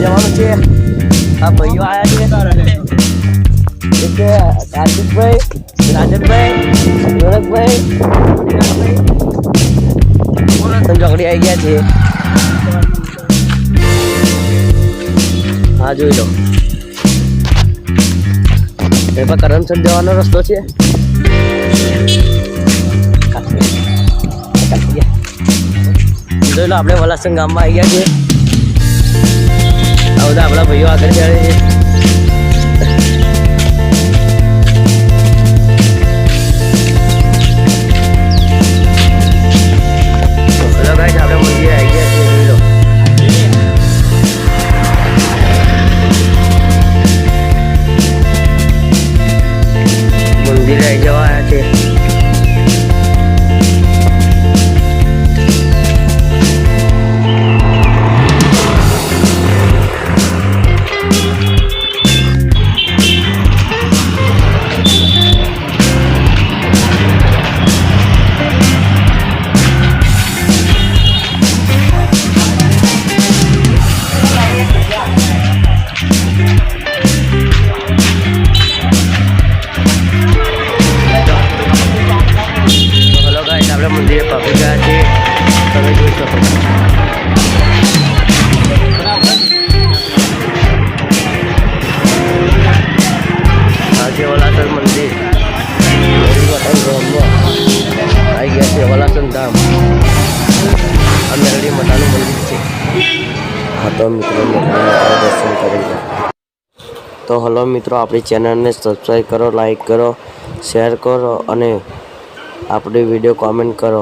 જવાનું છે આ ભાઈઓ આયા છે એક કાર્તિકભાઈ રાજનભાઈ રોનકભાઈ ઝઘડી આવી ગયા છે હા જોઈ લો એમાં કરમસદ જવાનો રસ્તો છે જોઈ લો આપણે વલાસણ ગામમાં આવી ગયા છીએ આ બધા આપણા ભાઈઓ આગળ ચાલે છે આપણે મંદિરે આવી ગયા છીએ જોઈ લો મંદિરે આવી જવા આવ્યા છે મંદિરે પહોંચી ગયા છે તમે જોઈ શકો આજે વલાસણ મંદિર આવી ગયા છે વલાસણ ધામ આ મેરડી માતાનું મંદિર છે હા તો મિત્રો દર્શન કરી ગયા તો હલો મિત્રો આપણી ચેનલને સબસ્ક્રાઈબ કરો લાઈક કરો શેર કરો અને આપણે વિડીયો કોમેન્ટ કરો